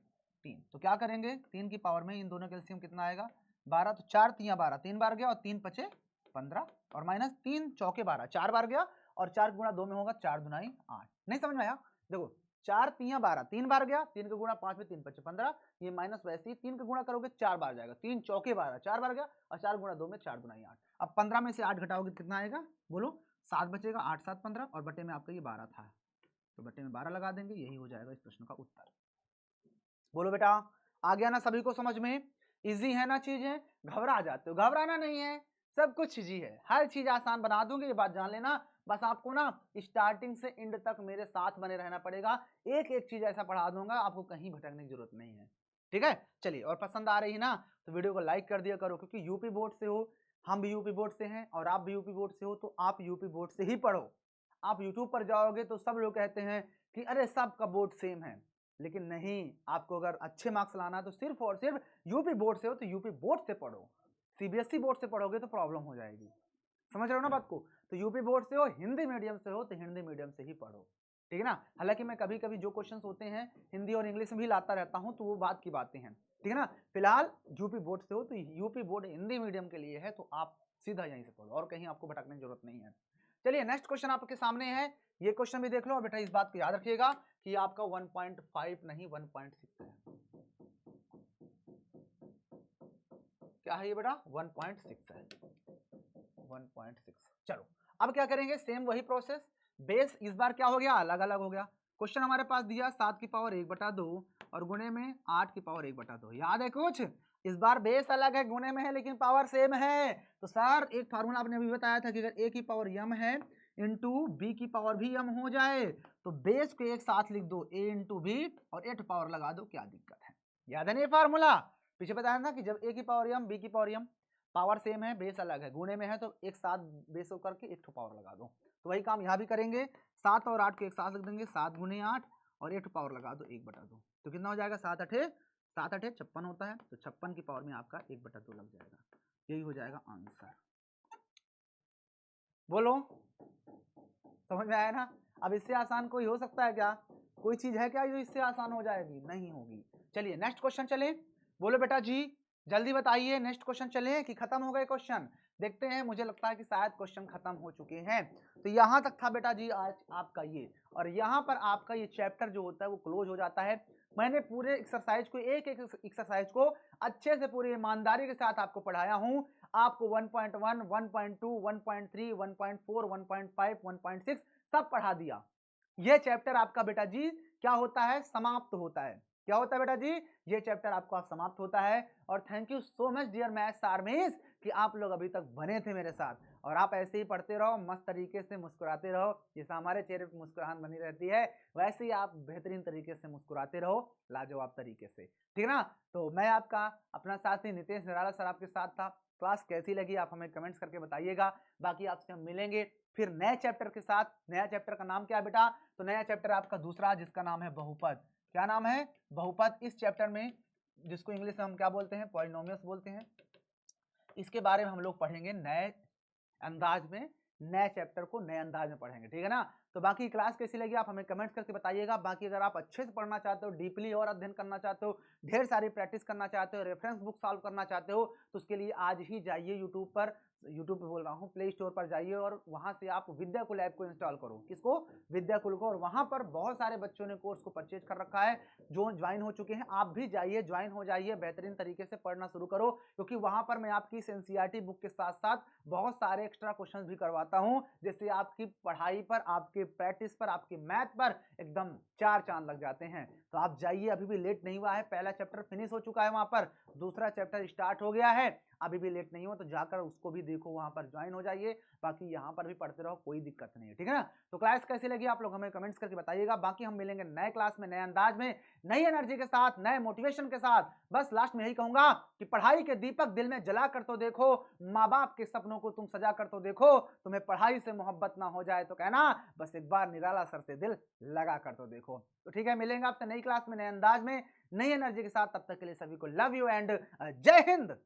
3। तो क्या करेंगे, 3 की पावर में इन दोनों का एलसीएम कितना आएगा 12, तो 4 तियां 12, 3 बार गया और 3 पचे 15 और माइनस 3 चौके 12, 4 बार गया और 4 गुणा 2 में होगा 4 दुनाई 8। नहीं समझ में आया, देखो 4 तियां 12, 3 बार गया, 3 का गुणा 5 में 3 पचे 15, ये माइनस वैसे ही 3 का गुणा करोगे 4 बार जाएगा, 3 चौके 12, 4 बार गया और 4 गुणा 2 में 4 दुनाई 8। अब 15 में से 8 घटाओगे कितना आएगा बोलो, 7 बचेगा, 8 7 15 और बटे में आपका ये 12 था, तो बटे में 12 लगा देंगे, यही हो जाएगा इस प्रश्न का उत्तर। बोलो बेटा आ गया ना सभी को समझ में, इजी है ना चीजें, घबरा जाते हो, घबराना नहीं है, सब कुछ इजी है, हर चीज आसान बना दूंगी, ये बात जान लेना। बस आपको ना स्टार्टिंग से एंड तक मेरे साथ बने रहना पड़ेगा, एक एक चीज ऐसा पढ़ा दूंगा, आपको कहीं भटकने की जरूरत नहीं है, ठीक है। चलिए, और पसंद आ रही है ना तो वीडियो को लाइक कर दिया करो, क्योंकि यूपी बोर्ड से हो, हम भी यूपी बोर्ड से हैं और आप भी यूपी बोर्ड से हो, तो आप यूपी बोर्ड से ही पढ़ो। आप यूट्यूब पर जाओगे तो सब लोग कहते हैं कि अरे सबका बोर्ड सेम है, लेकिन नहीं, आपको अगर अच्छे मार्क्स लाना है तो सिर्फ और सिर्फ यूपी बोर्ड से हो तो यूपी बोर्ड से पढ़ो, सीबीएसई बोर्ड से पढ़ोगे तो प्रॉब्लम हो जाएगी, समझ रहे हो ना बात को। तो यूपी बोर्ड से हो, हिंदी मीडियम से हो तो हिंदी मीडियम से ही पढ़ो, ठीक है ना। हालांकि मैं कभी कभी जो क्वेश्चंस होते हैं हिंदी और इंग्लिश में भी लाता रहता हूं, तो वो बात की बातें हैं, ठीक है ना। फिलहाल यूपी बोर्ड से हो तो यूपी बोर्ड हिंदी मीडियम के लिए है, तो आप सीधा यहीं से पढ़ो और कहीं आपको भटकने की जरूरत नहीं है। चलिए नेक्स्ट क्वेश्चन आपके सामने है, ये क्वेश्चन भी देख लो, और बेटा इस बात को याद रखिएगा कि आपका 1.5 नहीं 1.6 है। क्या है ये बेटा 1.6 है, 1.6। चलो अब क्या करेंगे, सेम वही प्रोसेस, बेस इस बार क्या हो गया अलग अलग हो गया। क्वेश्चन हमारे पास दिया 7 की पावर 1/2 और गुणे में 8 की पावर 1/2, याद है कुछ, इस बार बेस अलग है गुणे में है लेकिन पावर सेम है। तो सर एक फार्मूला आपने अभी बताया था कि अगर a की पावर m है इंटू बी की पावर भी m हो जाए तो बेस को एक साथ लिख दो a इंटू बी और 8 पावर लगा दो, क्या दिक्कत है, याद है नहीं फार्मूला, पीछे बताया था कि जब a की पावर m b की पावर m, पावर सेम है बेस अलग है, गुणे में है तो एक साथ बेस को करके एक पावर लगा दो। तो वही काम यहाँ भी करेंगे, 7 और 8 को एक साथ लिख देंगे, 7 गुणे 8 और 8 पावर लगा दो 1/2, तो कितना हो जाएगा 7 8 56 होता है, तो 56 की पावर में आपका 1/2 लग जाएगा, यही हो जाएगा आंसर। बोलो समझ में आया ना। अब इससे आसान कोई हो सकता है क्या, कोई चीज है क्या जो इससे आसान हो जाएगी, नहीं होगी। चलिए नेक्स्ट क्वेश्चन चले, बोलो बेटा जी जल्दी बताइए, नेक्स्ट क्वेश्चन चले कि खत्म हो गए क्वेश्चन, देखते हैं, मुझे लगता है कि शायद क्वेश्चन खत्म हो चुके हैं। तो यहां तक था बेटा जी आज आपका ये, और यहां पर आपका ये चैप्टर जो होता है वो क्लोज हो जाता है। मैंने पूरे एक्सरसाइज को, एक एक एक्सरसाइज को अच्छे से पूरी ईमानदारी के साथ आपको पढ़ाया हूं, आपको 1.1, 1.2, 1.3, 1.4, 1.5, 1.6 सब पढ़ा दिया। ये चैप्टर आपका बेटा जी क्या होता है, समाप्त होता है, क्या होता है बेटा जी, ये चैप्टर आपका समाप्त होता है। और thank you so much dear maths armies कि आप लोग अभी तक बने थे मेरे साथ, और आप ऐसे ही पढ़ते रहो, मस्त तरीके से मुस्कुराते रहो, जैसे हमारे चेहरे पर मुस्कुराहट बनी रहती है वैसे ही आप बेहतरीन तरीके से मुस्कुराते रहो, लाजवाब तरीके से, ठीक है ना। तो मैं आपका अपना साथी नितेश निराला सर आपके साथ था। क्लास कैसी लगी आप हमें कमेंट्स करके बताइएगा, बाकी आपसे हम मिलेंगे फिर नए चैप्टर के साथ। नया चैप्टर का नाम क्या है बेटा, तो नया चैप्टर आपका दूसरा जिसका नाम है बहुपद, क्या नाम है, बहुपद। इस चैप्टर में जिसको इंग्लिश में हम क्या बोलते हैं, पॉलिनोमियल्स बोलते हैं, इसके बारे में हम लोग पढ़ेंगे नए अंदाज में, नए चैप्टर को नए अंदाज में पढ़ेंगे, ठीक है ना। तो बाकी क्लास कैसी लगी आप हमें कमेंट्स करके बताइएगा। बाकी अगर आप अच्छे से पढ़ना चाहते हो, डीपली और अध्ययन करना चाहते हो, ढेर सारी प्रैक्टिस करना चाहते हो, रेफरेंस बुक सॉल्व करना चाहते हो, तो उसके लिए आज ही जाइए यूट्यूब पर, यूट्यूब पे बोल रहा हूँ, प्ले स्टोर पर जाइए और वहां से आप विद्याकुल ऐप को इंस्टॉल करो, किसको, विद्याकुल को, और वहां पर बहुत सारे बच्चों ने कोर्स को परचेज कर रखा है, जो ज्वाइन हो चुके हैं, आप भी जाइए ज्वाइन हो जाइए, बेहतरीन तरीके से पढ़ना शुरू करो, क्योंकि वहां पर मैं आपकी एनसीईआरटी बुक के साथ साथ बहुत सारे एक्स्ट्रा क्वेश्चन भी करवाता हूं, जिससे आपकी पढ़ाई पर, आपके प्रैक्टिस पर, आपके मैथ पर एकदम 4 चांद लग जाते हैं। तो आप जाइए, अभी भी लेट नहीं हुआ है, पहला चैप्टर फिनिश हो चुका है, वहां पर दूसरा चैप्टर स्टार्ट हो गया है, अभी भी लेट नहीं हो तो जाकर उसको भी देखो, वहां पर ज्वाइन हो जाइए, बाकी यहाँ पर भी पढ़ते रहो, कोई दिक्कत नहीं है, ठीक है ना। तो क्लास कैसी लगी आप लोग हमें कमेंट्स करके बताइएगा। बाकी हम मिलेंगे नए क्लास में, नए अंदाज में, नई एनर्जी के साथ, नए मोटिवेशन के साथ। बस लास्ट में यही कहूंगा कि पढ़ाई के दीपक दिल में जला कर तो देखो, माँ बाप के सपनों को तुम सजा कर तो देखो, तुम्हें पढ़ाई से मोहब्बत ना हो जाए तो कहना बस एक बार निराला सर से दिल लगा कर तो देखो। तो ठीक है, मिलेंगे आपसे नई क्लास में, नए अंदाज में, नई एनर्जी के साथ, तब तक के लिए सभी को लव यू एंड जय हिंद।